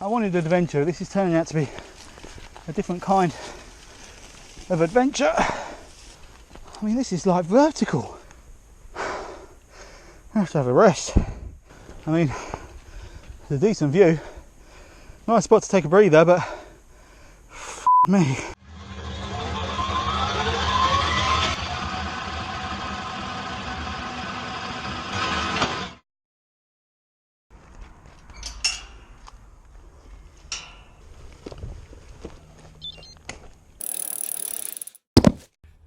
I wanted adventure. This is turning out to be a different kind of adventure. I mean, this is like vertical. I have to have a rest. I mean, it's a decent view. Nice spot to take a breather, but f me.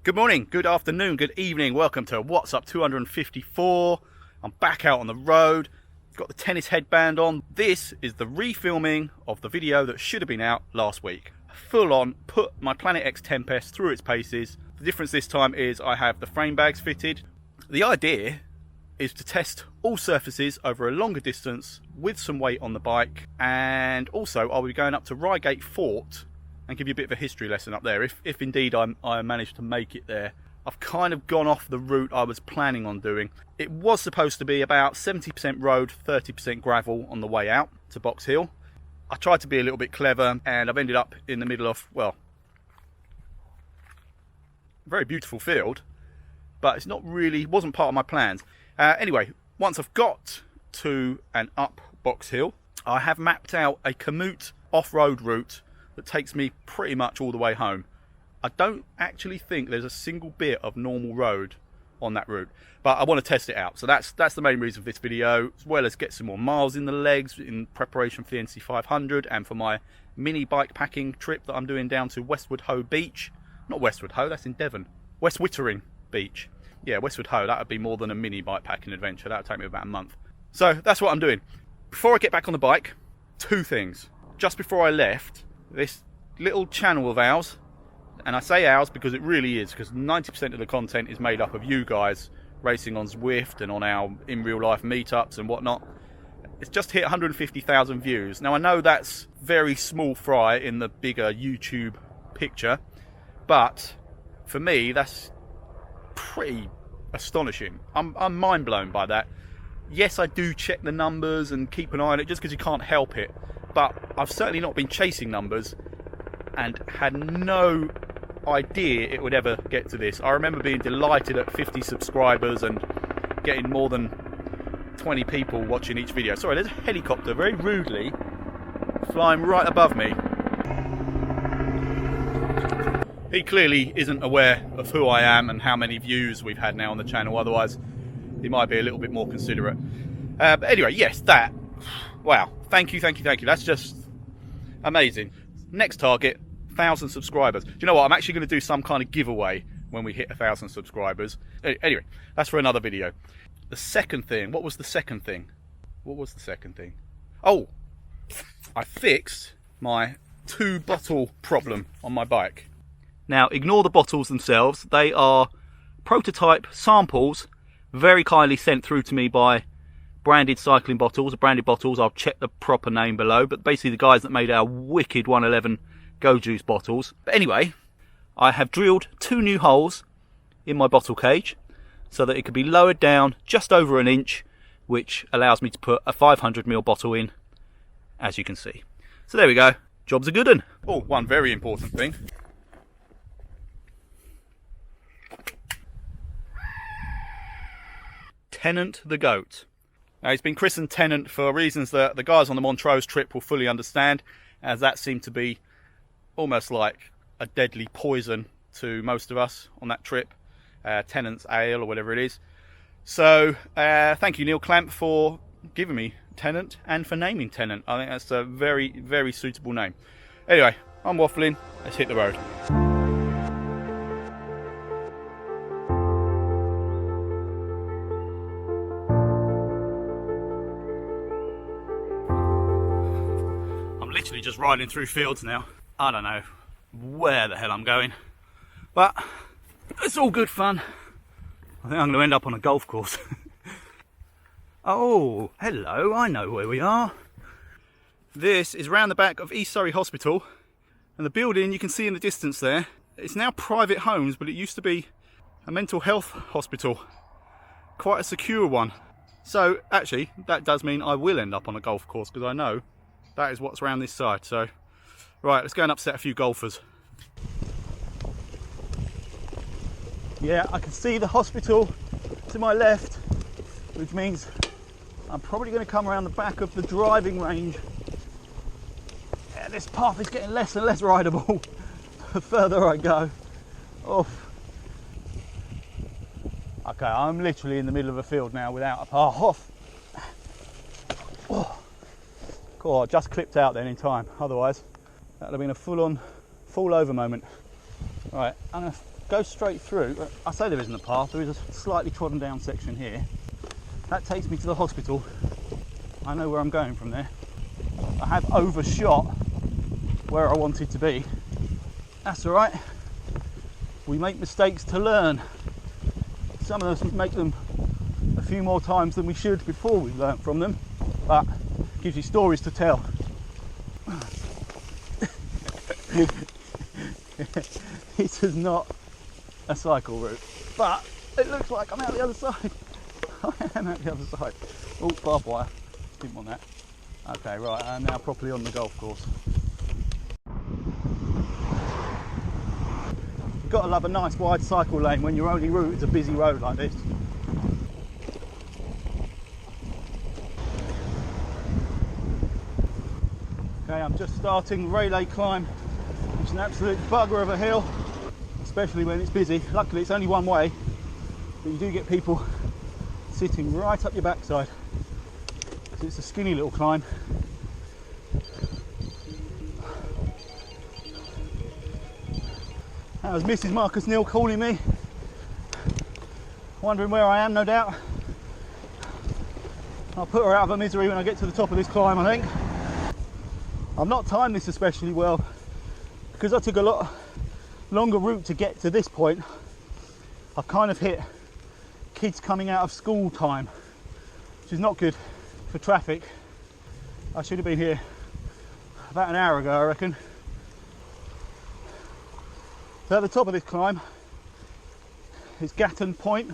Good morning, good afternoon, good evening. Welcome to What's Up 254. I'm back out on the road. Got the tennis headband on. This is the refilming of the video that should have been out last week. Full on, put my PlanetX Tempest through its paces. The difference this time is I have the frame bags fitted. The idea is to test all surfaces over a longer distance with some weight on the bike, and also I'll be going up to Reigate Fort and give you a bit of a history lesson up there, if indeed I managed to make it there. I've kind of gone off the route I was planning on doing. It was supposed to be about 70% road, 30% gravel on the way out to Box Hill. I tried to be a little bit clever, and I've ended up in the middle of, well, a very beautiful field, but it's not really, wasn't part of my plans. Anyway, once I've got to and up Box Hill, I have mapped out a Komoot off-road route that takes me pretty much all the way home. I don't actually think there's a single bit of normal road on that route, but I want to test it out. So that's the main reason for this video, as well as get some more miles in the legs in preparation for the NC 500 and for my mini bike packing trip that I'm doing down to Westward Ho Beach. Not Westward Ho, that's in Devon. West Wittering Beach. Yeah, Westward Ho, that would be more than a mini bike packing adventure. That would take me about a month. So that's what I'm doing. Before I get back on the bike, two things. Just before I left, this little channel of ours, and I say ours because it really is, because 90% of the content is made up of you guys racing on Zwift and on our in real life meetups and whatnot. It's just hit 150,000 views. Now I know that's very small fry in the bigger YouTube picture, but for me that's pretty astonishing. I'm mind blown by that. Yes, I do check the numbers and keep an eye on it just because you can't help it, but I've certainly not been chasing numbers and had no idea it would ever get to this. I remember being delighted at 50 subscribers and getting more than 20 people watching each video. Sorry, there's a helicopter very rudely flying right above me. He clearly isn't aware of who I am and how many views we've had now on the channel, otherwise he might be a little bit more considerate. But anyway, yes, that. Wow, thank you. That's just amazing. Next target, 1,000 subscribers. Do you know what? I'm actually going to do some kind of giveaway when we hit 1,000 subscribers. Anyway, that's for another video. The second thing, what was the second thing? Oh, I fixed my 2-bottle problem on my bike. Now, ignore the bottles themselves. They are prototype samples, very kindly sent through to me by Branded Cycling Bottles. Branded Bottles, I'll check the proper name below, but basically the guys that made our wicked 111 Go Juice bottles. But anyway, I have drilled 2 new holes in my bottle cage so that it could be lowered down just over an inch, which allows me to put a 500ml bottle in, as you can see. So there we go, job's a good one. Oh, one very important thing. Tennant the goat. Now, he's been christened Tennant for reasons that the guys on the Montrose trip will fully understand, as that seemed to be almost like a deadly poison to most of us on that trip. Tennant's ale or whatever it is. So thank you, Neil Clamp, for giving me Tennant and for naming Tennant. I think that's a very, very suitable name. Anyway, I'm waffling. Let's hit the road. Literally just riding through fields now. I don't know where the hell I'm going, but it's all good fun. I think I'm going to end up on a golf course. Oh, hello, I know where we are. This is round the back of East Surrey Hospital, and the building you can see in the distance there, it's now private homes, but it used to be a mental health hospital. Quite a secure one. So actually, that does mean I will end up on a golf course, because I know that is what's around this side. So, right, let's go and upset a few golfers. Yeah, I can see the hospital to my left, which means I'm probably going to come around the back of the driving range. Yeah, this path is getting less and less rideable the further I go. Oh. Okay, I'm literally in the middle of a field now without a path. Oh. Cool, I just clipped out then in time, otherwise that would have been a full-on, fall-over moment. Right, I'm going to go straight through. I say there isn't a path, there is a slightly trodden down section here. That takes me to the hospital. I know where I'm going from there. I have overshot where I wanted to be. That's alright. We make mistakes to learn. Some of us make them a few more times than we should before we've learnt from them, but it gives you stories to tell. This is not a cycle route, but it looks like I'm out the other side. I am out the other side. Oh, barbed wire. Didn't want that. Okay, right, I'm now properly on the golf course. You've got to love a nice wide cycle lane when your only route is a busy road like this. Okay, I'm just starting the relay climb. It's an absolute bugger of a hill, especially when it's busy. Luckily it's only one way, but you do get people sitting right up your backside. So it's a skinny little climb. That was Mrs. Marcus Neal calling me, wondering where I am, no doubt. I'll put her out of her misery when I get to the top of this climb, I think. I've not timed this especially well because I took a lot longer route to get to this point. I've kind of hit kids coming out of school time, which is not good for traffic. I should have been here about an hour ago, I reckon. So at the top of this climb is Gatton Point,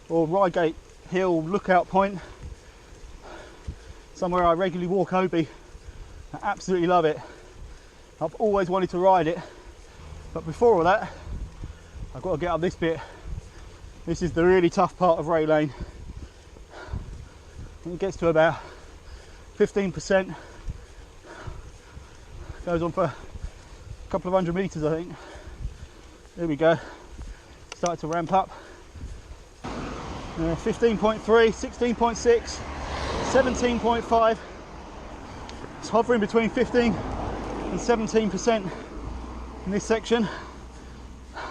or Reigate Hill Lookout Point, somewhere I regularly walk Obi. I absolutely love it. I've always wanted to ride it, but before all that I've got to get up this bit. This is the really tough part of Ray Lane. It gets to about 15%, goes on for a couple of 100 metres I think. There we go, started to ramp up. 15.3, 16.6, 17.5. It's hovering between 15 and 17% in this section. I'm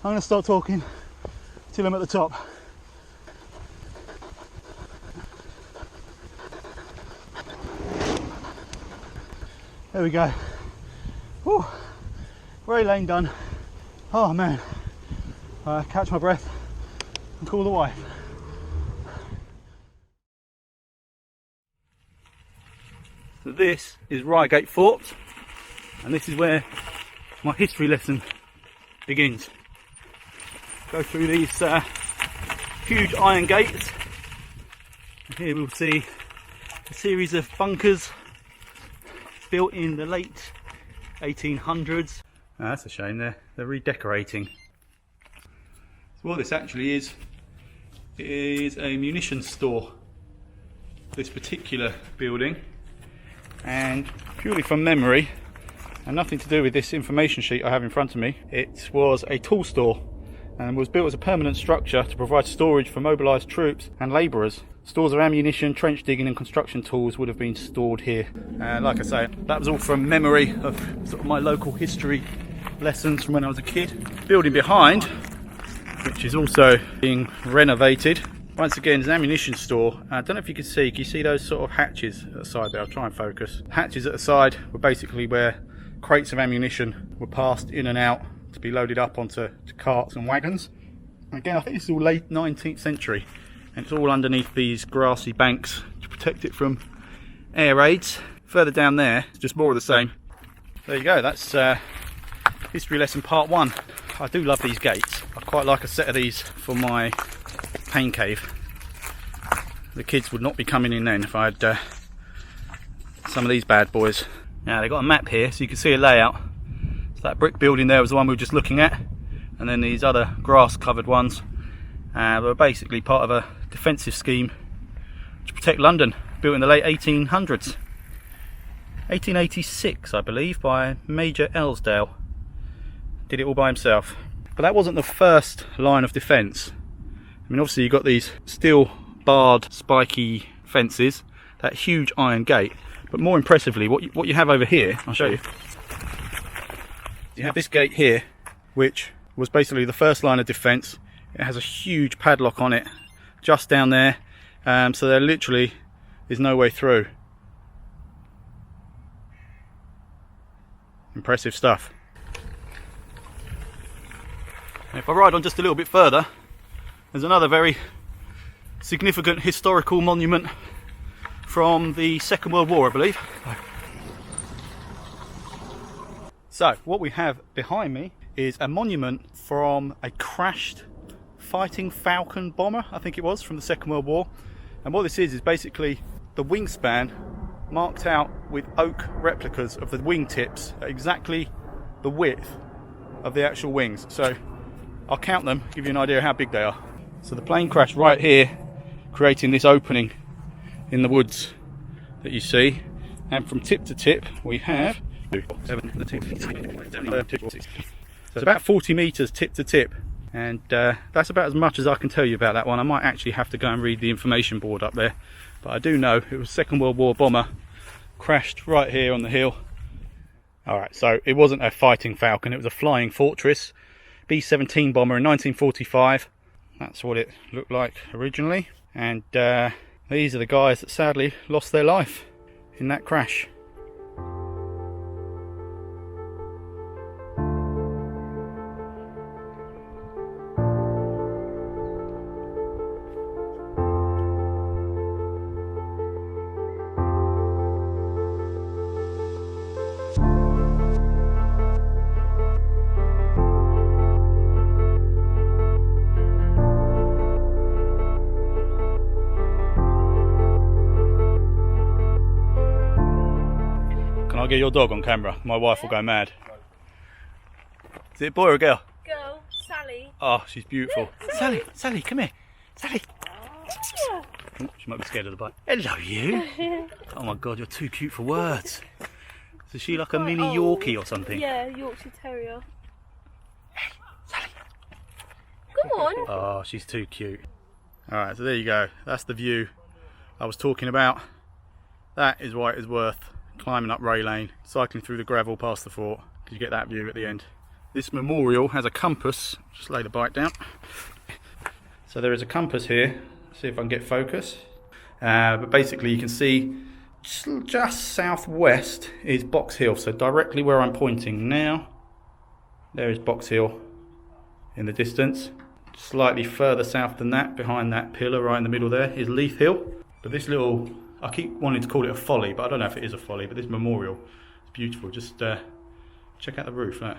going to start talking till I'm at the top. There we go. Whew. Ray Lane done. Oh man. Catch my breath and call the wife. So this is Reigate Fort, and this is where my history lesson begins. Go through these huge iron gates. And here we'll see a series of bunkers built in the late 1800s. Oh, that's a shame, they're redecorating. So what this actually is a munitions store, this particular building. And purely from memory, and nothing to do with this information sheet I have in front of me, it was a tool store and was built as a permanent structure to provide storage for mobilised troops and labourers. Stores of ammunition, trench digging and construction tools would have been stored here. And like I say, that was all from memory of sort of my local history lessons from when I was a kid. Building behind, which is also being renovated, once again is an ammunition store. I don't know if you can see those sort of hatches at the side there? I'll try and focus. Hatches at the side were basically where crates of ammunition were passed in and out to be loaded up onto carts and wagons. And again, I think this is all late 19th century, and it's all underneath these grassy banks to protect it from air raids. Further down there, it's just more of the same. There you go, that's history lesson part 1. I do love these gates. I quite like a set of these for my pain cave. The kids would not be coming in then if I had some of these bad boys. Now they've got a map here so you can see a layout. So that brick building there was the one we were just looking at, and then these other grass covered ones were basically part of a defensive scheme to protect London, built in the late 1800s. 1886 I believe, by Major Elsdale. Did it all by himself. But that wasn't the first line of defence. I mean, obviously you've got these steel barred spiky fences, that huge iron gate, but more impressively what you have over here, I'll show you. You have this gate here, which was basically the first line of defence. It has a huge padlock on it just down there, so there literally is no way through. Impressive stuff. If I ride on just a little bit further, there's another very significant historical monument from the Second World War, I believe. So what we have behind me is a monument from a crashed fighting Falcon bomber, I think it was, from the Second World War. And what this is basically the wingspan marked out with oak replicas of the wingtips at exactly the width of the actual wings. So I'll count them, give you an idea of how big they are. So the plane crashed right here, creating this opening in the woods that you see. And from tip to tip, we have so it's about 40 metres tip to tip. And that's about as much as I can tell you about that one. I might actually have to go and read the information board up there. But I do know it was Second World War bomber, crashed right here on the hill. Alright, so it wasn't a fighting Falcon, it was a flying Fortress. B-17 bomber in 1945. That's what it looked like originally, and these are the guys that sadly lost their life in that crash. I'll get your dog on camera. My wife will go mad. Is it a boy or a girl? Girl, Sally. Oh, she's beautiful. Sally, Sally, come here. Sally. Oh, she might be scared of the bite. Hello, you. Oh my God, you're too cute for words. Is she like a mini Yorkie or something? Yeah, Yorkshire Terrier. Hey, Sally. Come on. Oh, she's too cute. Alright, so there you go. That's the view I was talking about. That is why it is worth climbing up Ray Lane, cycling through the gravel past the fort, because you get that view at the end. This memorial has a compass. Just lay the bike down. So there is a compass here. See if I can get focus. But basically you can see just southwest is Box Hill. So directly where I'm pointing now, there is Box Hill in the distance. Slightly further south than that, behind that pillar right in the middle there, is Leith Hill. But this little, I keep wanting to call it a folly, but I don't know if it is a folly, but this memorial is beautiful. Just check out the roof. Look.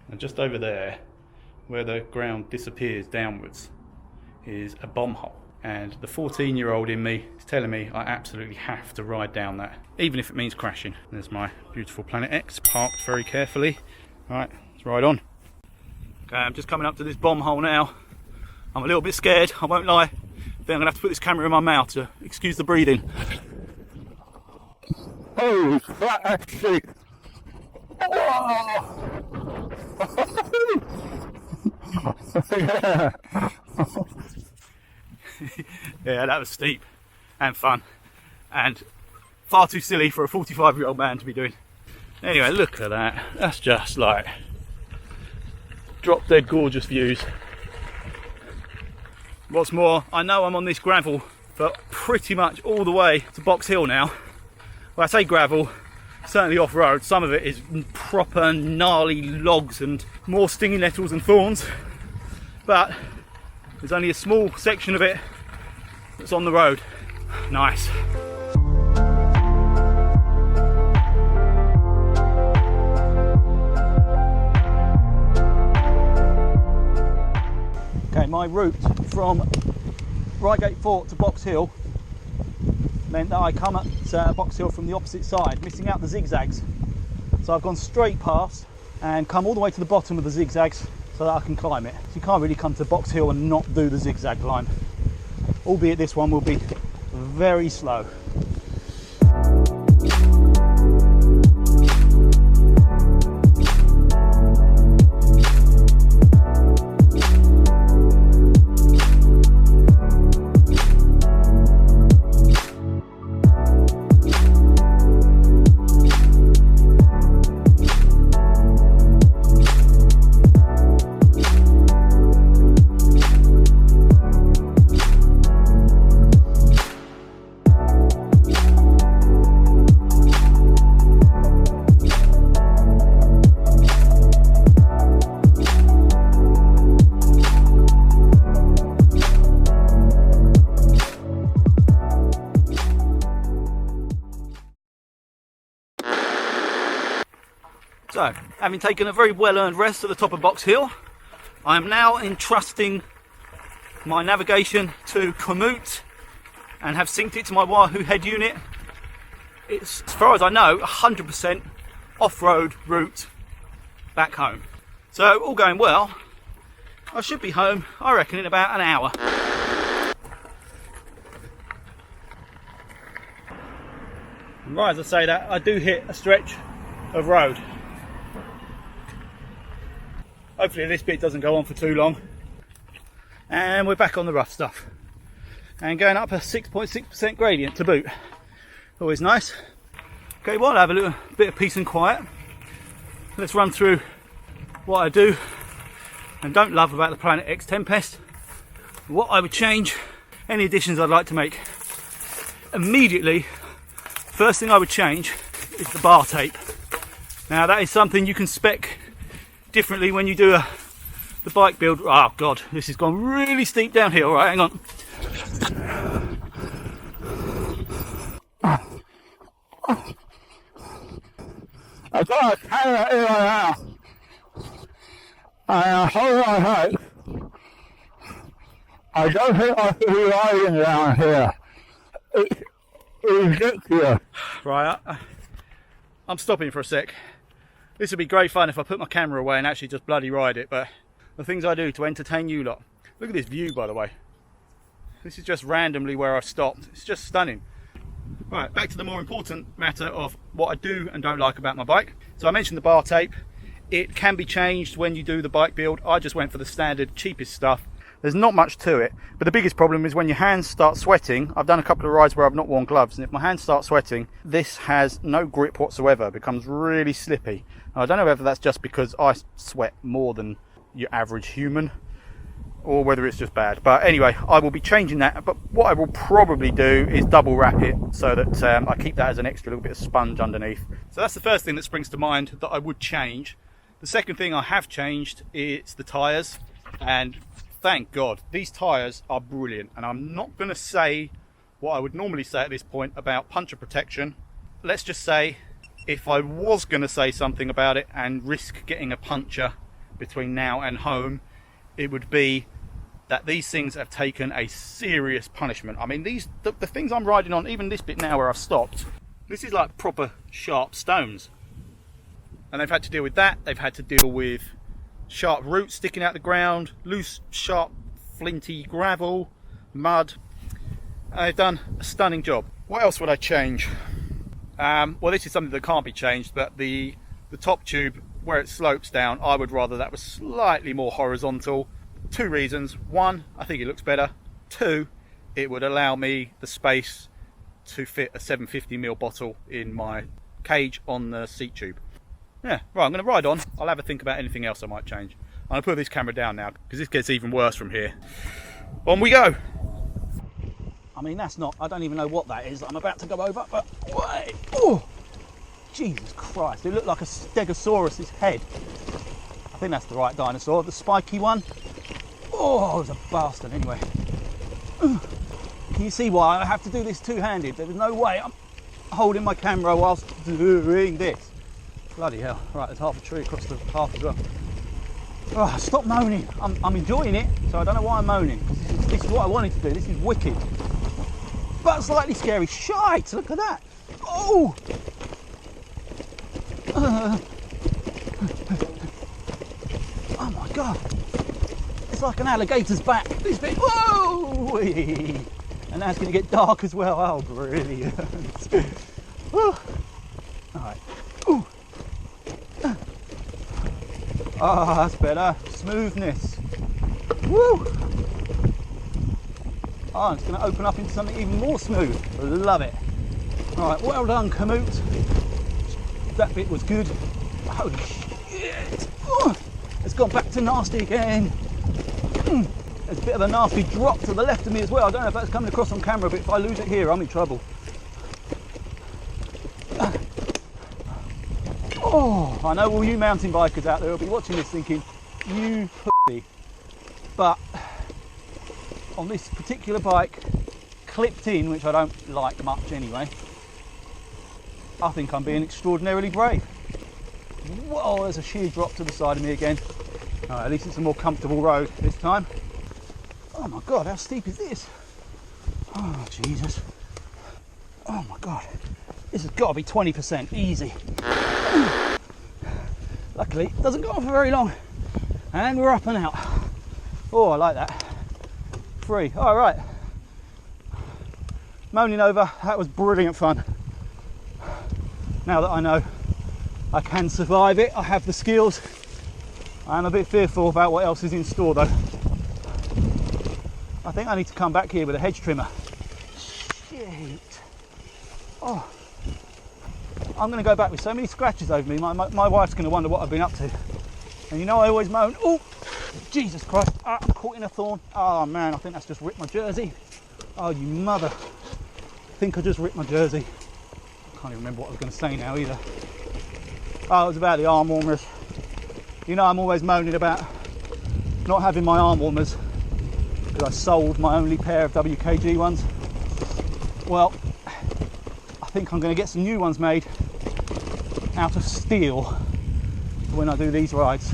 And just over there, where the ground disappears downwards, is a bomb hole. And the 14-year-old in me is telling me I absolutely have to ride down that, even if it means crashing. There's my beautiful PlanetX, parked very carefully. Alright, let's ride on. Okay, I'm just coming up to this bomb hole now. I'm a little bit scared, I won't lie. Then I'm gonna have to put this camera in my mouth to excuse the breathing. Holy crap, shit! Yeah, that was steep and fun and far too silly for a 45-year-old man to be doing. Anyway, look at that. That's just like drop dead gorgeous views. What's more, I know I'm on this gravel for pretty much all the way to Box Hill now. Well, I say gravel, certainly off-road. Some of it is proper gnarly logs and more stinging nettles and thorns, but there's only a small section of it that's on the road. Nice. Okay, my route from Reigate Fort to Box Hill meant that I come at Box Hill from the opposite side, missing out the zigzags. So I've gone straight past and come all the way to the bottom of the zigzags so that I can climb it. So you can't really come to Box Hill and not do the zigzag climb, albeit this one will be very slow. So, having taken a very well-earned rest at the top of Box Hill, I am now entrusting my navigation to Komoot and have synced it to my Wahoo head unit. It's, as far as I know, 100% off-road route back home. So, all going well, I should be home, I reckon, in about an hour. And right as I say that, I do hit a stretch of road. Hopefully this bit doesn't go on for too long. And we're back on the rough stuff. And going up a 6.6% gradient to boot. Always nice. Okay, well, I'll have a little bit of peace and quiet. Let's run through what I do and don't love about the PlanetX Tempest. What I would change, any additions I'd like to make. Immediately, first thing I would change is the bar tape. Now that is something you can spec differently when you do the bike build. Oh god, this has gone really steep downhill. Right, hang on. I've got a camera in my house. And I hold my head. I don't think I should be riding down here. It's ridiculous. Right, I'm stopping for a sec. This would be great fun if I put my camera away and actually just bloody ride it, but the things I do to entertain you lot. Look at this view, by the way. This is just randomly where I've stopped. It's just stunning. Right, back to the more important matter of what I do and don't like about my bike. So I mentioned the bar tape. It can be changed when you do the bike build. I just went for the standard, cheapest stuff. There's not much to it, but the biggest problem is when your hands start sweating. I've done a couple of rides where I've not worn gloves, and if my hands start sweating, this has no grip whatsoever. It becomes really slippy. I don't know whether that's just because I sweat more than your average human, or whether it's just bad. But anyway, I will be changing that. But what I will probably do is double wrap it so that I keep that as an extra little bit of sponge underneath. So that's the first thing that springs to mind that I would change. The second thing I have changed is the tyres, and thank God, these tyres are brilliant. And I'm not going to say what I would normally say at this point about puncture protection. Let's just say, if I was going to say something about it and risk getting a puncture between now and home, it would be that these things have taken a serious punishment. I mean, the things I'm riding on, even this bit now where I've stopped, this is like proper sharp stones. And they've had to deal with that. They've had to deal with sharp roots sticking out the ground, loose, sharp, flinty gravel, mud. They've done a stunning job. What else would I change? Well, this is something that can't be changed, but the top tube, where it slopes down, I would rather that was slightly more horizontal. Two reasons. One, I think it looks better. Two, it would allow me the space to fit a 750ml bottle in my cage on the seat tube. Yeah, right, I'm going to ride on. I'll have a think about anything else I might change. I'm going to put this camera down now, because this gets even worse from here. On we go! I mean, that's not, I don't even know what that is I'm about to go over, but wait! Oh! Jesus Christ, it looked like a Stegosaurus's head. I think that's the right dinosaur, the spiky one. Oh, it was a bastard anyway. Can you see why I have to do this two-handed? There's no way I'm holding my camera whilst doing this. Bloody hell. Right, there's half a tree across the path as well. Oh, stop moaning. I'm enjoying it, so I don't know why I'm moaning, because this is This is what I wanted to do. This is wicked. But slightly scary. Shite! Look at that. Oh! Oh my god. It's like an alligator's back. This bit. Whoa! And now it's going to get dark as well. Oh, brilliant. Alright. Ah, that's better. Smoothness. Woo! Oh, it's going to open up into something even more smooth. Love it. Alright, well done, Komoot. That bit was good. Holy shit! Oh, it's gone back to nasty again. There's a bit of a nasty drop to the left of me as well. I don't know if that's coming across on camera, but if I lose it here, I'm in trouble. Oh, I know all you mountain bikers out there will be watching this thinking, you pussy. But on this particular bike, clipped in, which I don't like much anyway, I think I'm being extraordinarily brave. Whoa, there's a sheer drop to the side of me again. At least it's a more comfortable road this time. Oh my god, how steep is this? Oh Jesus. Oh my god. This has got to be 20% easy. Luckily, it doesn't go on for very long. And we're up and out. Oh, I like that. Free. All right. Moaning over. That was brilliant fun. Now that I know I can survive it, I have the skills. I'm a bit fearful about what else is in store though. I think I need to come back here with a hedge trimmer. Shit. Oh. I'm going to go back with so many scratches over me. My wife's going to wonder what I've been up to. And you know I always moan, oh, Jesus Christ, I'm caught in a thorn. Oh man, I think that's just ripped my jersey. Oh, you mother. I think I just ripped my jersey. I can't even remember what I was going to say now either. Oh, it was about the arm warmers. You know I'm always moaning about not having my arm warmers because I sold my only pair of WKG ones. Well, I think I'm going to get some new ones made out of steel for when I do these rides.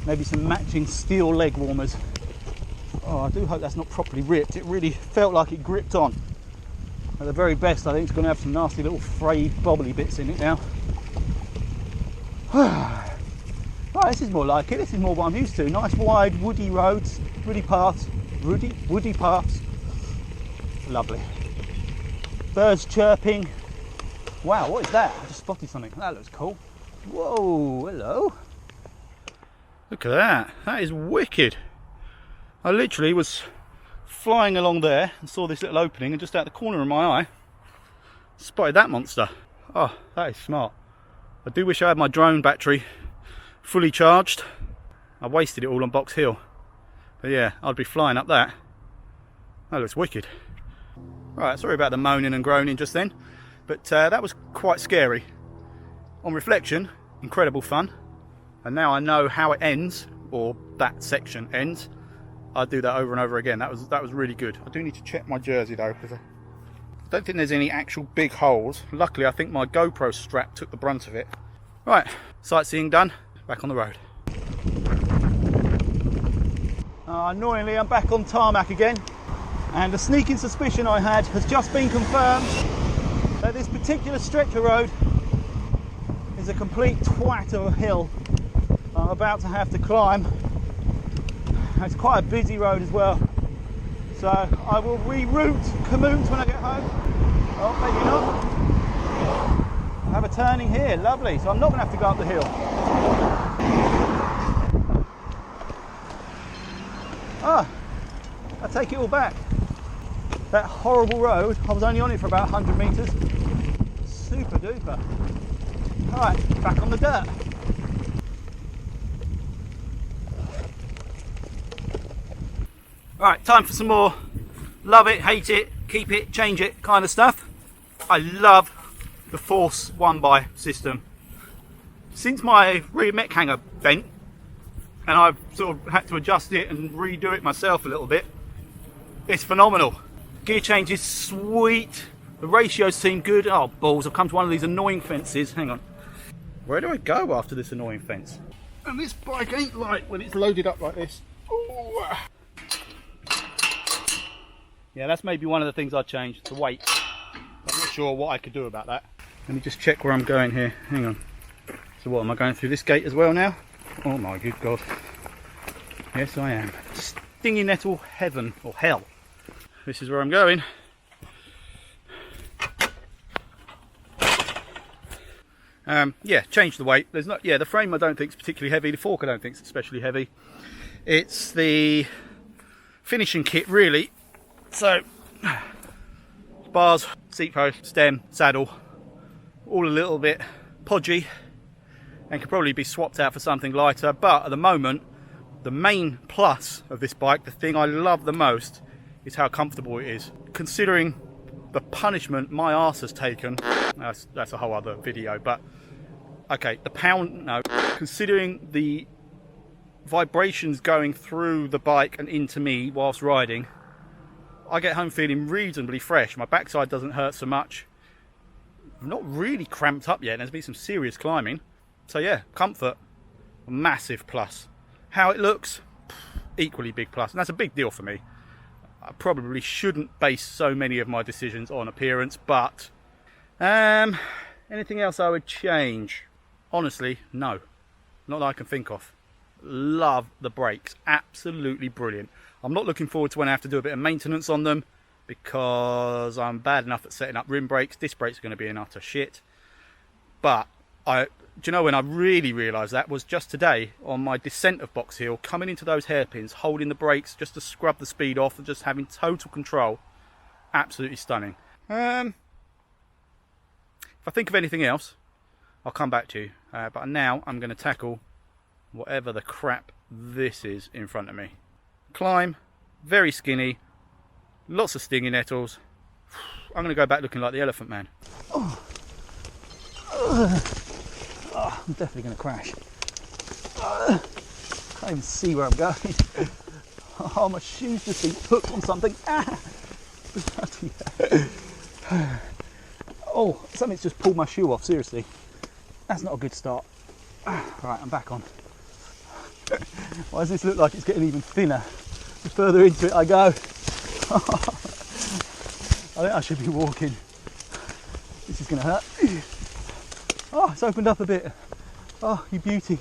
Maybe some matching steel leg warmers. Oh, I do hope that's not properly ripped. It really felt like it gripped on. At the very best, I think it's going to have some nasty little frayed bobbly bits in it now. Right, this is more like it. This is more what I'm used to. Nice wide woody roads, woody paths, woody paths. Lovely. Birds chirping. Wow, what is that? I just spotted something. That looks cool. Whoa, hello. Look at that. That is wicked. I literally was flying along there and saw this little opening, and just out the corner of my eye spotted that monster. Oh, that is smart. I do wish I had my drone battery fully charged. I wasted it all on Box Hill. But yeah, I'd be flying up that. That looks wicked. Right, sorry about the moaning and groaning just then, but that was quite scary. On reflection, incredible fun. And now I know how it ends, or that section ends. I'd do that over and over again. That was really good. I do need to check my jersey though, because I don't think there's any actual big holes. Luckily, I think my GoPro strap took the brunt of it. Right, sightseeing done. Back on the road. Annoyingly, I'm back on tarmac again. And a sneaking suspicion I had has just been confirmed that this particular stretch of road is a complete twat of a hill I'm about to have to climb. It's quite a busy road as well. So I will reroute Komoot when I get home. Oh, maybe not. I have a turning here, lovely. So I'm not going to have to go up the hill. Ah, I take it all back. That horrible road, I was only on it for about 100 metres. Super duper. Alright, back on the dirt. Alright, time for some more love it, hate it, keep it, change it kind of stuff. I love the Force 1x system. Since my rear mech hanger bent, and I've sort of had to adjust it and redo it myself a little bit, it's phenomenal. Gear change is sweet. The ratios seem good. Oh balls, I've come to one of these annoying fences. Hang on. Where do I go after this annoying fence? And this bike ain't light when it's loaded up like this. Ooh. Yeah, that's maybe one of the things I'd change, the weight. I'm not sure what I could do about that. Let me just check where I'm going here. Hang on. So what, am I going through this gate as well now? Oh my good God. Yes, I am. Stinging nettle heaven, or hell. This is where I'm going. Yeah, change the weight. There's not. Yeah, the frame I don't think is particularly heavy. The fork I don't think is especially heavy. It's the finishing kit really. So bars, seat post, stem, saddle, all a little bit podgy and could probably be swapped out for something lighter. But at the moment, the main plus of this bike, the thing I love the most, is how comfortable it is. Considering the punishment my arse has taken, that's a whole other video, but okay, considering the vibrations going through the bike and into me whilst riding, I get home feeling reasonably fresh. My backside doesn't hurt so much. I'm not really cramped up yet. There's been some serious climbing. So yeah, comfort, massive plus. How it looks, equally big plus. And that's a big deal for me. I probably shouldn't base so many of my decisions on appearance, but anything else I would change? Honestly, no. Not that I can think of. Love the brakes, absolutely brilliant. I'm not looking forward to when I have to do a bit of maintenance on them because I'm bad enough at setting up rim brakes. Disc brakes are going to be an utter shit. But do you know when I really realised that was just today on my descent of Box Hill, coming into those hairpins, holding the brakes just to scrub the speed off and just having total control. Absolutely stunning. If I think of anything else, I'll come back to you. But now I'm going to tackle whatever the crap this is in front of me. Climb, very skinny, lots of stinging nettles. I'm going to go back looking like the Elephant Man. Oh, I'm definitely going to crash. Can't even see where I'm going. Oh, my shoes just been hooked on something. Oh, something's just pulled my shoe off, seriously. That's not a good start. Right, I'm back on. Why does this look like it's getting even thinner? The further into it I go. I think I should be walking. This is going to hurt. Oh, it's opened up a bit. Oh, you beauty.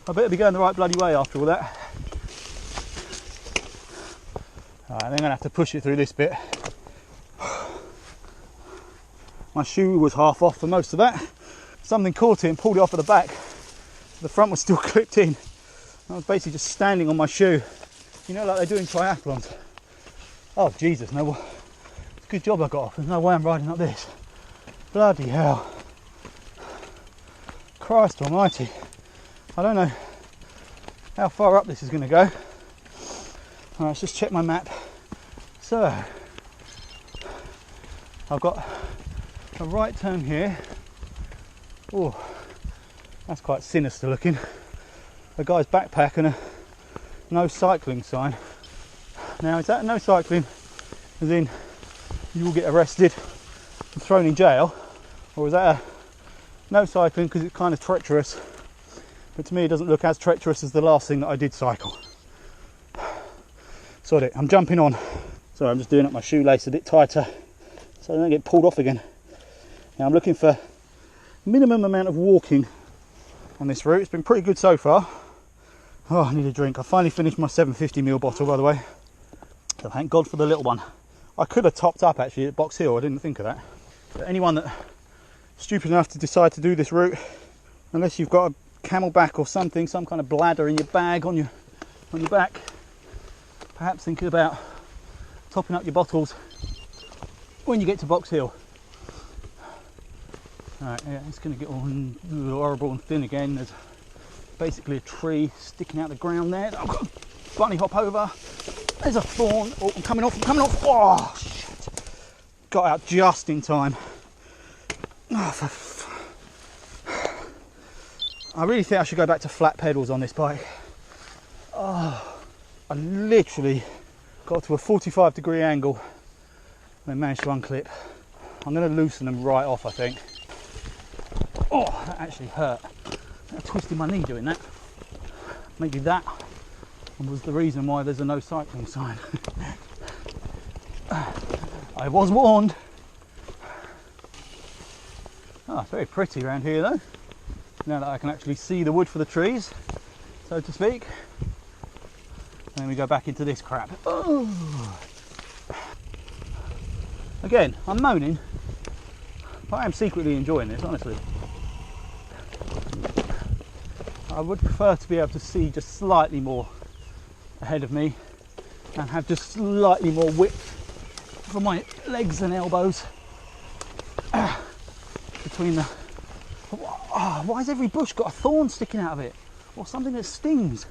I better be going the right bloody way after all that. Alright, I'm going to have to push it through this bit. My shoe was half off for most of that. Something caught it and pulled it off at the back. The front was still clipped in. I was basically just standing on my shoe. You know, like they do in triathlons. Oh Jesus, no. It's a good job I got off. There's no way I'm riding like this. Bloody hell. Christ almighty. I don't know how far up this is going to go. Alright, let's just check my map. So, I've got a right turn here. Oh, that's quite sinister looking. A guy's backpack and a no cycling sign. Now, is that no cycling as in you will get arrested and thrown in jail, or is that a no cycling because it's kind of treacherous, but to me it doesn't look as treacherous as the last thing that I did cycle. Sod it, I'm jumping on. Sorry, I'm just doing up my shoelace a bit tighter so I don't get pulled off again. Now I'm looking for minimum amount of walking on this route. It's been pretty good so far. Oh, I need a drink. I finally finished my 750ml bottle, by the way. So thank God for the little one. I could have topped up actually at Box Hill. I didn't think of that. But anyone that's stupid enough to decide to do this route, unless you've got a camelback or something, some kind of bladder in your bag on your back, perhaps thinking about topping up your bottles when you get to Box Hill. Alright, yeah, it's going to get all horrible and thin again. There's basically a tree sticking out the ground there. I've got to bunny hop over. There's a thorn. Oh, I'm coming off. Oh, shit. Got out just in time. Oh, I really think I should go back to flat pedals on this bike. Oh, I literally got to a 45-degree angle and then managed to unclip. I'm going to loosen them right off, I think. Oh, that actually hurt. I twisted my knee doing that. Maybe that was the reason why there's a no cycling sign. I was warned. Oh, it's very pretty around here though. Now that I can actually see the wood for the trees, so to speak. Then we go back into this crap. Oh. Again, I'm moaning, but I am secretly enjoying this, honestly. I would prefer to be able to see just slightly more ahead of me and have just slightly more width for my legs and elbows between the... Oh, why has every bush got a thorn sticking out of it? Or something that stings?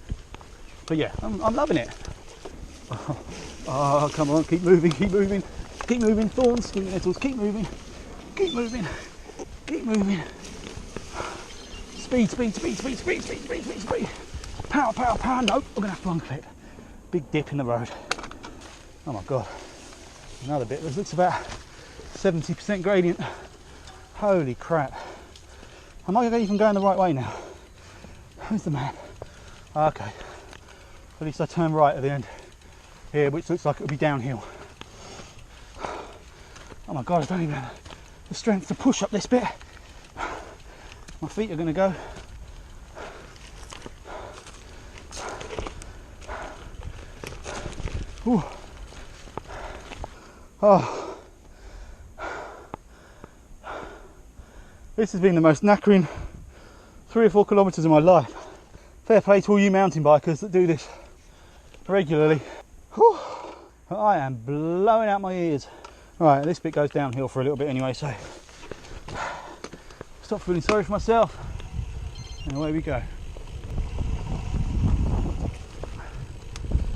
But yeah, I'm loving it. Oh, come on, keep moving, keep moving. Keep moving, thorns, stinging nettles, keep moving. Keep moving, keep moving. Speed, speed, speed, speed, speed, speed, speed, speed, speed. Power, power, power. Nope, we're gonna have to unclip. Big dip in the road. Oh my God. Another bit. This looks about 70% gradient. Holy crap. Am I even going the right way now? Where's the map? Okay. At least I turn right at the end here, which looks like it would be downhill. Oh my God, I don't even have the strength to push up this bit. My feet are going to go. Ooh. Oh. This has been the most knackering 3 or 4 kilometres of my life. Fair play to all you mountain bikers that do this regularly. Whew. I am blowing out my ears. Right, this bit goes downhill for a little bit anyway, so stop feeling sorry for myself, and away we go.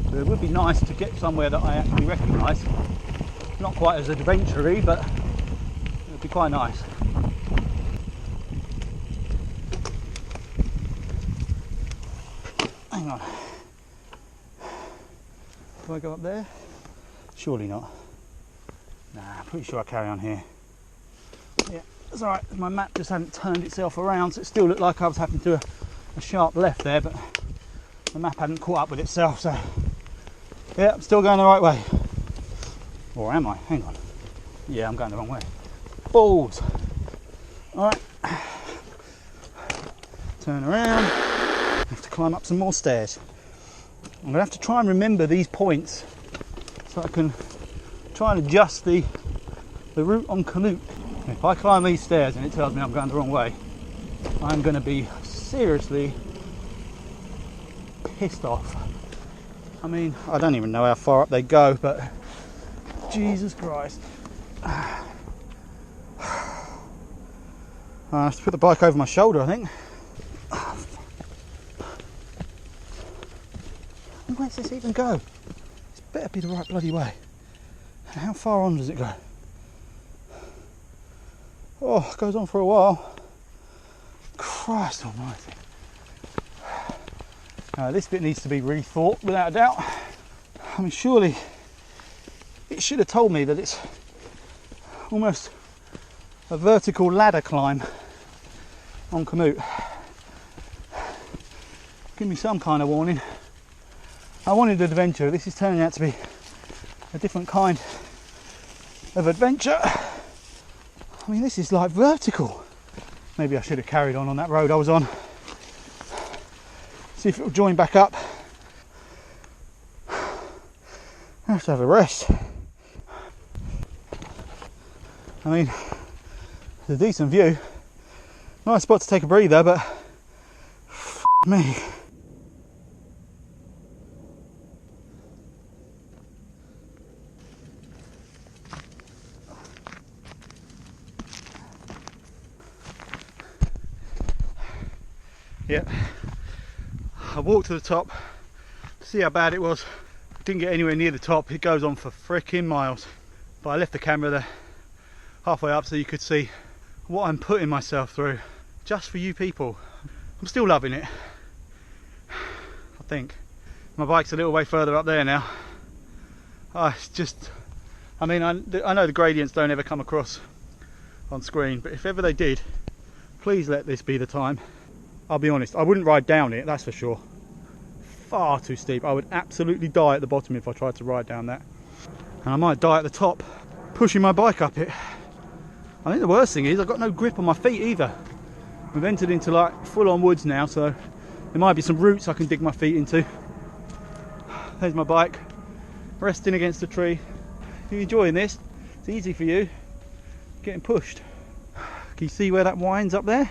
But it would be nice to get somewhere that I actually recognise. Not quite as adventure-y, but it would be quite nice. Hang on. Do I go up there? Surely not. Nah, I'm pretty sure I carry on here. Yeah, it's alright. My map just hadn't turned itself around, so it still looked like I was having to do a sharp left there, but the map hadn't caught up with itself, so yeah, I'm still going the right way. Or am I? Hang on. Yeah, I'm going the wrong way. Balls. Alright. Turn around. I have to climb up some more stairs. I'm going to have to try and remember these points so I can try and adjust the route on Komoot. If I climb these stairs and it tells me I'm going the wrong way, I'm going to be seriously pissed off. I mean, I don't even know how far up they go, but Jesus Christ. I have to put the bike over my shoulder, I think. Where does this even go? This better be the right bloody way. And how far on does it go? Oh, it goes on for a while. Christ almighty. This bit needs to be rethought without a doubt. I mean, surely it should have told me that it's almost a vertical ladder climb on Komoot. Give me some kind of warning. I wanted adventure. This is turning out to be a different kind of adventure. I mean, this is like vertical. Maybe I should have carried on that road I was on. See if it'll join back up. I have to have a rest. I mean, it's a decent view. Nice spot to take a breather, but f me. Yep, I walked to the top to see how bad it was. Didn't get anywhere near the top. It goes on for freaking miles. But I left the camera there halfway up so you could see what I'm putting myself through just for you people. I'm still loving it, I think. My bike's a little way further up there now. It's just, I mean, I know the gradients don't ever come across on screen, but if ever they did, please let this be the time. I'll be honest, I wouldn't ride down it, that's for sure. Far too steep. I would absolutely die at the bottom if I tried to ride down that. and I might die at the top pushing my bike up it. I think the worst thing is I've got no grip on my feet either. We've entered into like full-on woods now, so there might be some roots I can dig my feet into. There's my bike, resting against a tree. You enjoying this? It's easy for you. Getting pushed. Can you see where that winds up there?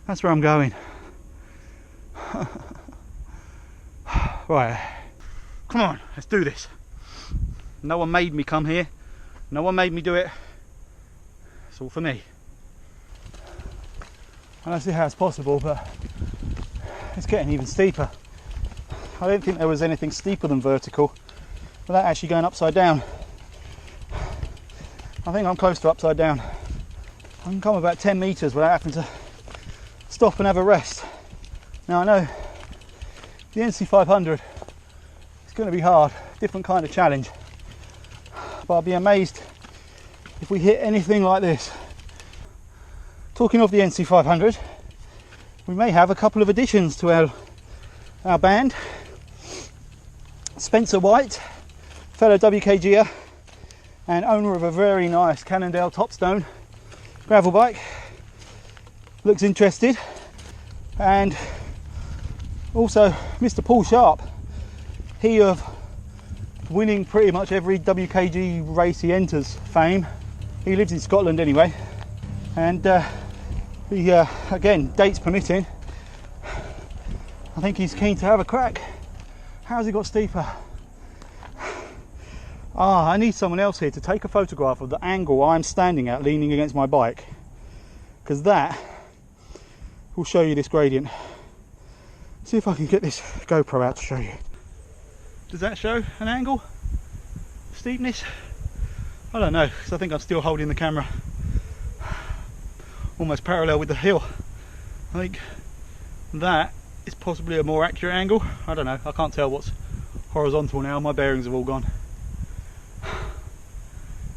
That's where I'm going. Right, come on, let's do this. No one made me come here. No one made me do it. It's all for me. I don't see how it's possible, but it's getting even steeper. I don't think there was anything steeper than vertical without actually going upside down. I think I'm close to upside down. I can come about 10 meters without having to stop and have a rest. Now I know the NC500 is going to be hard, different kind of challenge, but I'll be amazed if we hit anything like this. Talking of the NC500, we may have a couple of additions to our band. Spencer White, fellow WKGer and owner of a very nice Cannondale Topstone gravel bike, looks interested, and also Mr. Paul Sharp, he of winning pretty much every WKG race he enters fame. He lives in Scotland anyway, and he again, dates permitting, I think he's keen to have a crack. How's it got steeper? I need someone else here to take a photograph of the angle I'm standing at leaning against my bike, because that will show you this gradient. See if I can get this GoPro out to show you. Does that show an angle? Steepness? I don't know, because I think I'm still holding the camera almost parallel with the hill. I think that is possibly a more accurate angle. I don't know, I can't tell what's horizontal now, my bearings have all gone.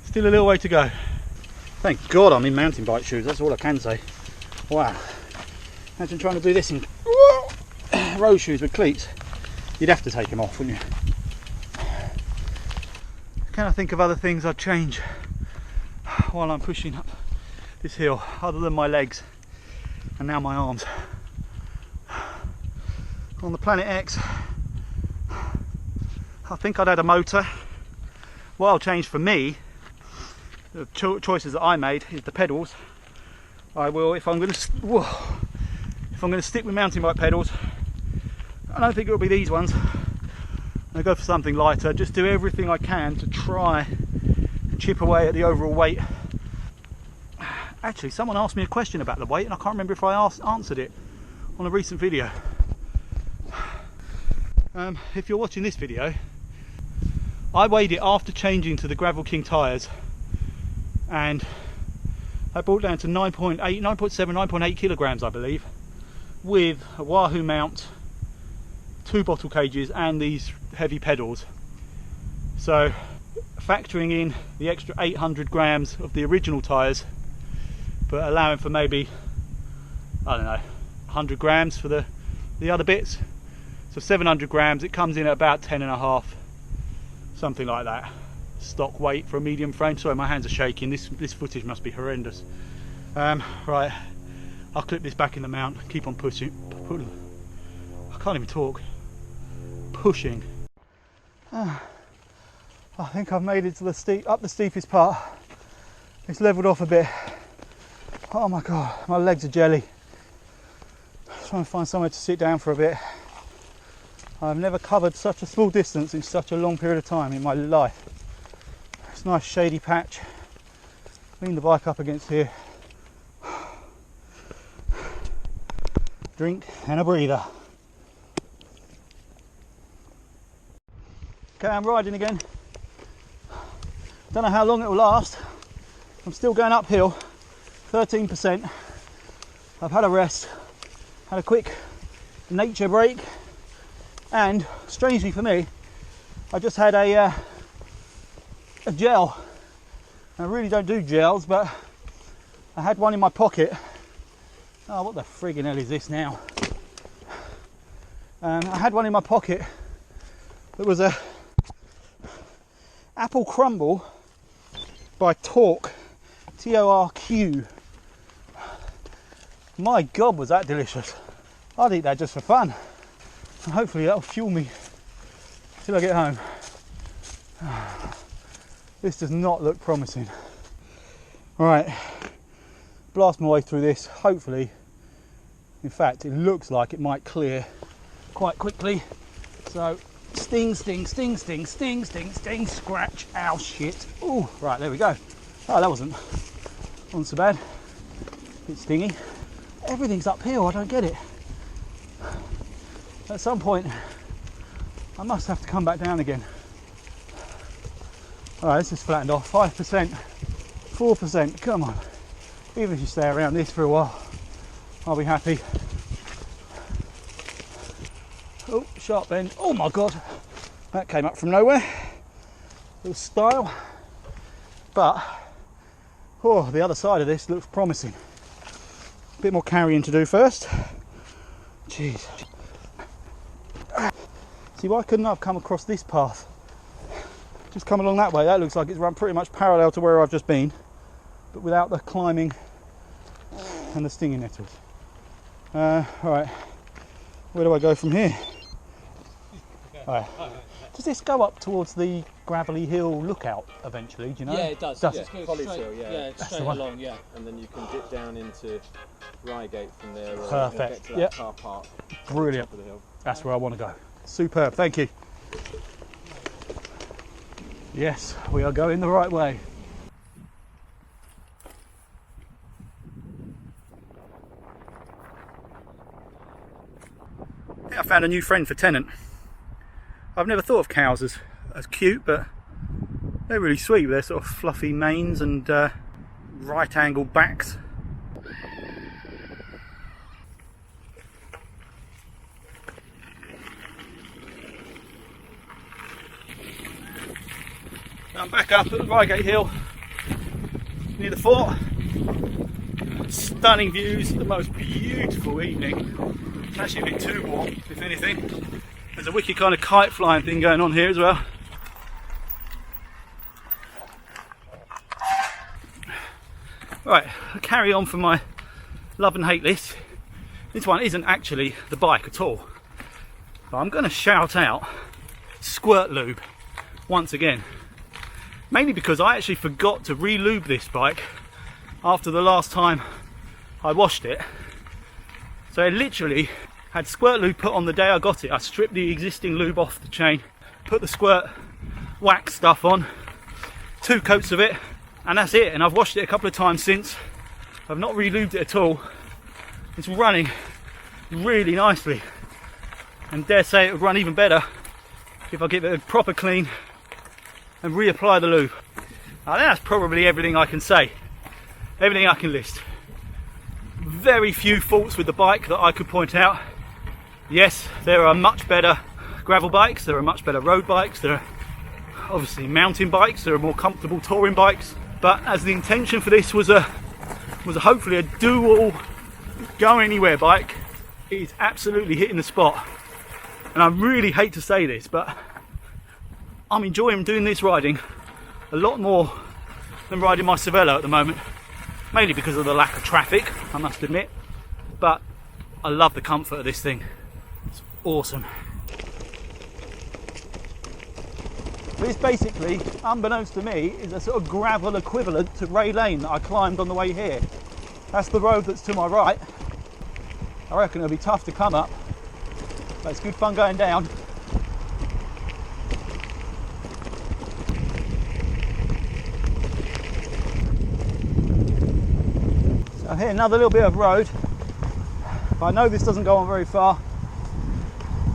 Still a little way to go. Thank God I'm in mountain bike shoes, that's all I can say. Wow, imagine trying to do this in road shoes with cleats. You'd have to take them off, wouldn't you? Can I think of other things I'd change while I'm pushing up this hill, other than my legs and now my arms? On the PlanetX, I think I'd add a motor. What I'll change for me, the choices that I made, is the pedals. I will, if I'm going to stick with mountain bike pedals, I don't think it'll be these ones. I'll go for something lighter, just do everything I can to try and chip away at the overall weight. Actually, someone asked me a question about the weight and I can't remember if I answered it on a recent video. If you're watching this video, I weighed it after changing to the GravelKing tyres, and I brought down to 9.8, 9.7, 9.8 kilograms, I believe, with a Wahoo mount, 2 bottle cages and these heavy pedals. So factoring in the extra 800 grams of the original tyres, but allowing for maybe, I don't know, 100 grams for the other bits, so 700 grams, it comes in at about 10.5, something like that, stock weight for a medium frame. Sorry, my hands are shaking, this footage must be horrendous. Right, I'll clip this back in the mount, keep on pushing. I can't even talk. Pushing. I think I've made it to up the steepest part. It's leveled off a bit. Oh my God, my legs are jelly. Trying to find somewhere to sit down for a bit. I've never covered such a small distance in such a long period of time in my life. It's a nice shady patch. Lean the bike up against here. Drink and a breather. Okay, I'm riding again. Don't know how long it will last. I'm still going uphill, 13%. I've had a rest, had a quick nature break, and strangely for me, I just had a gel. I really don't do gels, but I had one in my pocket. Oh, what the friggin' hell is this now? I had one in my pocket that was a Apple Crumble by Torque, T-O-R-Q. My God, was that delicious. I'd eat that just for fun. And hopefully that'll fuel me till I get home. This does not look promising. All right, blast my way through this. Hopefully, in fact, it looks like it might clear quite quickly. So, sting, sting, sting, sting, sting, sting, sting, scratch, ow, shit. Oh, right, there we go. Oh, that wasn't so bad. Bit stingy. Everything's uphill, I don't get it. At some point, I must have to come back down again. All right, this is flattened off. 5%, 4%, come on. Even if you stay around this for a while, I'll be happy. Oh, sharp bend. Oh my God, that came up from nowhere. Little style. But, oh, the other side of this looks promising. A bit more carrying to do first. Jeez. See, why couldn't I have come across this path? Just come along that way. That looks like it's run pretty much parallel to where I've just been, but without the climbing and the stinging nettles. All right, where do I go from here? All right. Does this go up towards the gravelly hill lookout eventually? Do you know? Yeah, it does. Does Yeah. it? Goes College straight, Hill, yeah. it's straight along, yeah. And then you can dip down into Reigate from there. Or Perfect. Get to that Yep. car park. Brilliant. Top of the hill. That's where I want to go. Superb. Thank you. Yes, we are going the right way. I think I found a new friend for Tennant. I've never thought of cows as cute, but they're really sweet with their sort of fluffy manes and right angled backs. I'm back up at Reigate Hill near the fort. Stunning views, the most beautiful evening. It's actually a bit too warm, if anything. There's a wicked kind of kite flying thing going on here as well. Right, I'll carry on from my love and hate list. This one isn't actually the bike at all, but I'm going to shout out Squirt Lube once again. Mainly because I actually forgot to re-lube this bike after the last time I washed it. So I literally had Squirt Lube put on the day I got it. I stripped the existing lube off the chain, put the Squirt wax stuff on, 2 coats of it, and that's it. And I've washed it a couple of times since. I've not re-lubed it at all. It's running really nicely, and dare say it would run even better if I give it a proper clean and reapply the lube. I think that's probably everything I can say, everything I can list. Very few faults with the bike that I could point out. Yes, there are much better gravel bikes, there are much better road bikes, there are obviously mountain bikes, there are more comfortable touring bikes, but as the intention for this was hopefully a dual go anywhere bike, it is absolutely hitting the spot. And I really hate to say this, but I'm enjoying doing this riding a lot more than riding my Cervelo at the moment, mainly because of the lack of traffic, I must admit, but I love the comfort of this thing. It's awesome. This basically, unbeknownst to me, is a sort of gravel equivalent to Ray Lane that I climbed on the way here. That's the road that's to my right. I reckon it'll be tough to come up, but it's good fun going down. So here, another little bit of road. I know this doesn't go on very far.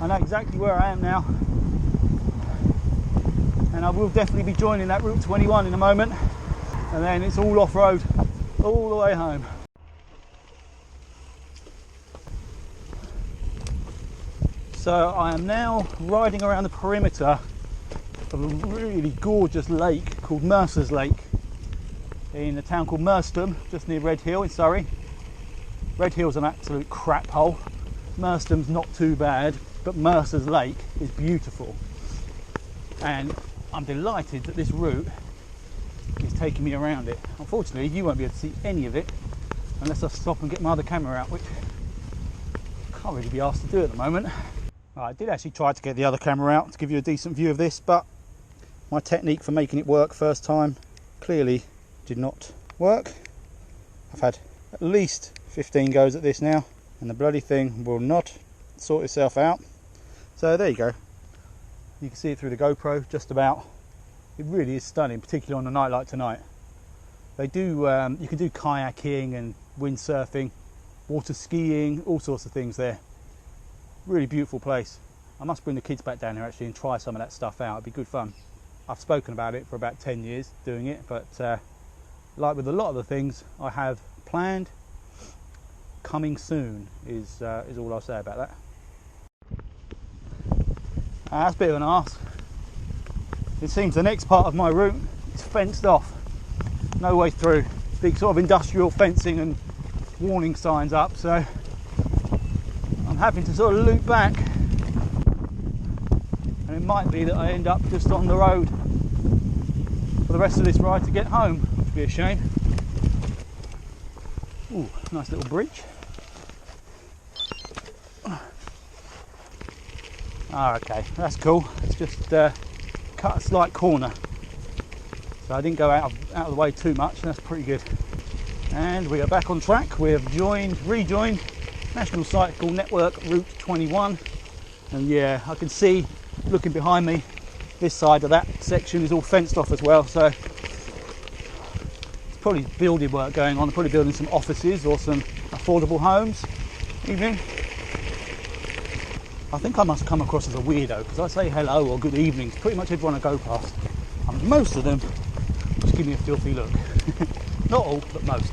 I know exactly where I am now. And I will definitely be joining that Route 21 in a moment. And then it's all off-road, all the way home. So I am now riding around the perimeter of a really gorgeous lake called Mercer's Lake in a town called Merstham, just near Red Hill in Surrey. Red Hill's an absolute crap hole. Merstham's not too bad, but Mercer's Lake is beautiful. And I'm delighted that this route is taking me around it. Unfortunately, you won't be able to see any of it unless I stop and get my other camera out, which I can't really be asked to do at the moment. I did actually try to get the other camera out to give you a decent view of this, but my technique for making it work first time clearly did not work. I've had at least 15 goes at this now, and the bloody thing will not sort itself out. So there you go. You can see it through the GoPro just about. It really is stunning, particularly on a night like tonight. They do, you can do kayaking and windsurfing, water skiing, all sorts of things there. Really beautiful place. I must bring the kids back down here actually and try some of that stuff out. It'd be good fun. I've spoken about it for about 10 years doing it, but like with a lot of the things I have planned, coming soon is all I'll say about that. That's a bit of an arse. It seems the next part of my route is fenced off. No way through. Big sort of industrial fencing and warning signs up, so I'm having to sort of loop back. And it might be that I end up just on the road for the rest of this ride to get home, which would be a shame. Ooh, nice little breach. Ah, okay, that's cool. It's just cut a slight corner, so I didn't go out of the way too much. That's pretty good. And we are back on track. We have rejoined National Cycle Network Route 21, and yeah, I can see looking behind me, this side of that section is all fenced off as well. So it's probably building work going on. They're probably building some offices or some affordable homes. Evening. I think I must come across as a weirdo because I say hello or good evening to pretty much everyone I go past, and most of them just give me a filthy look. Not all, but most.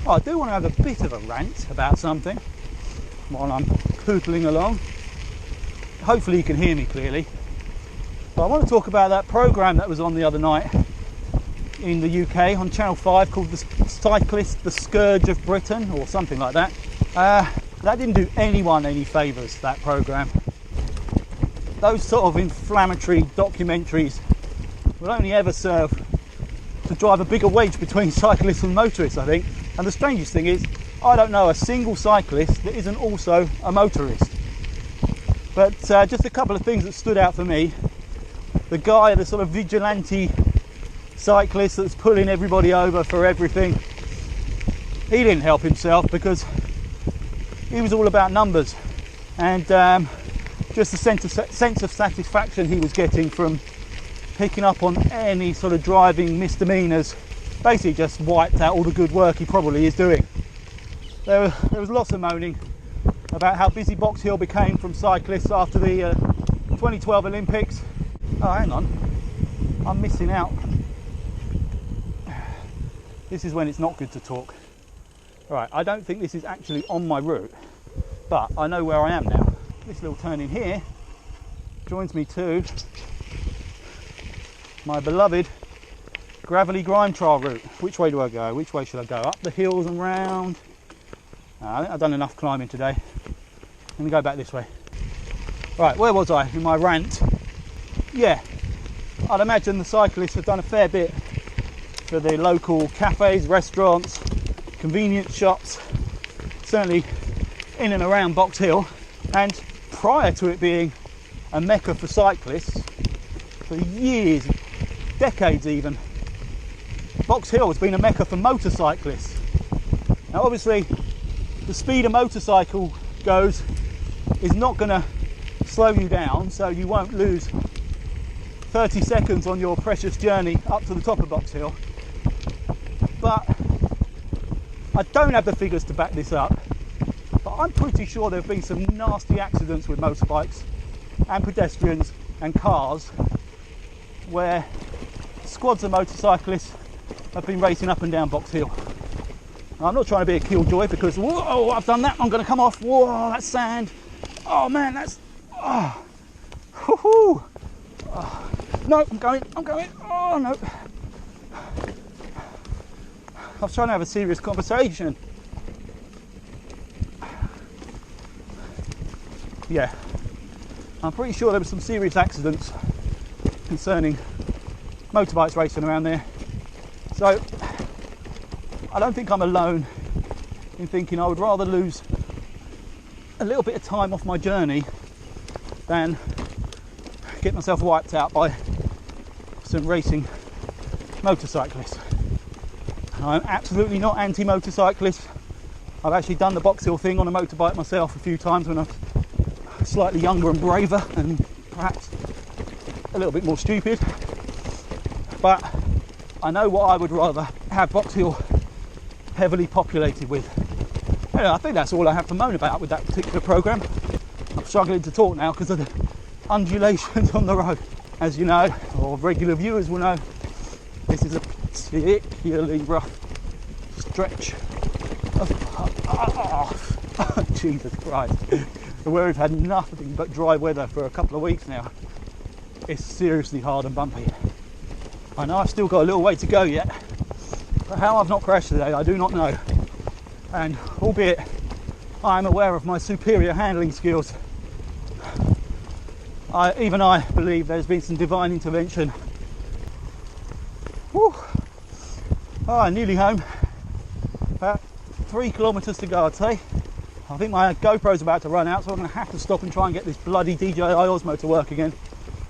Oh, I do want to have a bit of a rant about something while I'm pootling along. Hopefully you can hear me clearly. But I want to talk about that programme that was on the other night in the UK on Channel 5 called The Cyclist, the Scourge of Britain, or something like that. That didn't do anyone any favours, that programme. Those sort of inflammatory documentaries will only ever serve to drive a bigger wedge between cyclists and motorists, I think. And the strangest thing is, I don't know a single cyclist that isn't also a motorist. But just a couple of things that stood out for me. The guy, the sort of vigilante cyclist that's pulling everybody over for everything, he didn't help himself because he was all about numbers, and just the sense of satisfaction he was getting from picking up on any sort of driving misdemeanors basically just wiped out all the good work he probably is doing. There was lots of moaning about how busy Box Hill became from cyclists after the 2012 Olympics. Oh, hang on, I'm missing out. This is when it's not good to talk. Right, I don't think this is actually on my route, but I know where I am now. This little turn in here joins me to my beloved gravelly grime trial route. Which way do I go? Which way should I go? Up the hills and round? I think I've done enough climbing today. Let me go back this way. Right, where was I in my rant? Yeah, I'd imagine the cyclists have done a fair bit for the local cafes, restaurants, convenience shops, certainly in and around Box Hill. And prior to it being a mecca for cyclists, for years, decades even, Box Hill has been a mecca for motorcyclists. Now obviously the speed a motorcycle goes is not going to slow you down, so you won't lose 30 seconds on your precious journey up to the top of Box Hill. But I don't have the figures to back this up, but I'm pretty sure there have been some nasty accidents with motorbikes and pedestrians and cars where squads of motorcyclists have been racing up and down Box Hill. Now, I'm not trying to be a killjoy because, whoa, I've done that, I'm going to come off, whoa, that's sand, oh man, that's, oh, whoo-hoo. Oh, no, I'm going, oh no. I was trying to have a serious conversation. yeah, I'm pretty sure there were some serious accidents concerning motorbikes racing around there. So I don't think I'm alone in thinking I would rather lose a little bit of time off my journey than get myself wiped out by some racing motorcyclists. I'm absolutely not anti-motorcyclist. I've actually done the box hill thing on a motorbike myself a few times when I was slightly younger and braver and perhaps a little bit more stupid. But I know what I would rather have box hill heavily populated with. Anyway, I think that's all I have to moan about with that particular programme. I'm struggling to talk now because of the undulations on the road. As you know, or regular viewers will know, this is a particularly rough stretch of Jesus Christ. Where we've had nothing but dry weather for a couple of weeks now, it's seriously hard and bumpy. I know I've still got a little way to go yet, but how I've not crashed today I do not know. And albeit I'm aware of my superior handling skills, even I believe there's been some divine intervention. Whew. Oh, nearly home. About 3 kilometres to go, I'd say. I think my GoPro's about to run out, so I'm going to have to stop and try and get this bloody DJI Osmo to work again.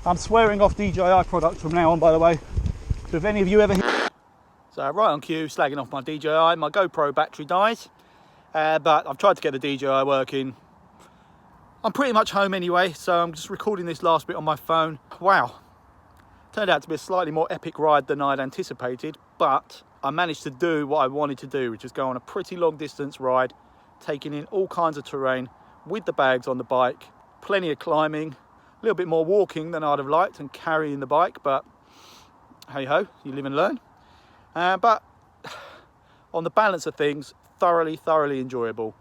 I'm swearing off DJI products from now on, by the way. So if any of you ever... So right on cue, slagging off my DJI. My GoPro battery dies, but I've tried to get the DJI working. I'm pretty much home anyway, so I'm just recording this last bit on my phone. Wow. Turned out to be a slightly more epic ride than I'd anticipated, but I managed to do what I wanted to do, which is go on a pretty long distance ride, taking in all kinds of terrain with the bags on the bike, plenty of climbing, a little bit more walking than I'd have liked and carrying the bike, but hey ho, you live and learn. But on the balance of things, thoroughly enjoyable.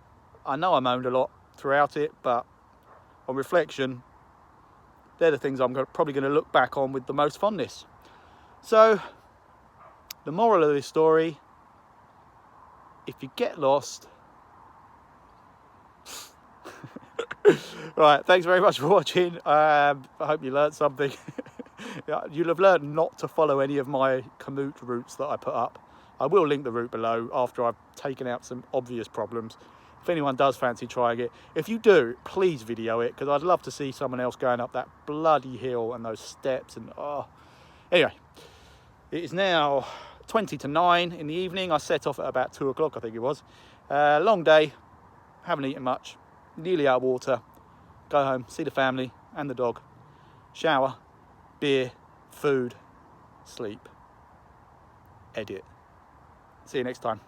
I know I moaned a lot throughout it, but on reflection, they're the things I'm probably going to look back on with the most fondness. So, the moral of this story, if you get lost... Right, thanks very much for watching. I hope you learned something. You'll have learned not to follow any of my Komoot routes that I put up. I will link the route below after I've taken out some obvious problems. If anyone does fancy trying it, if you do, please video it, because I'd love to see someone else going up that bloody hill and those steps. And oh, anyway, it is now 20 to 9 in the evening. I set off at about 2 o'clock, I think it was. Long day, haven't eaten much, nearly out of water. Go home, see the family and the dog, shower, beer, food, sleep, edit. See you next time.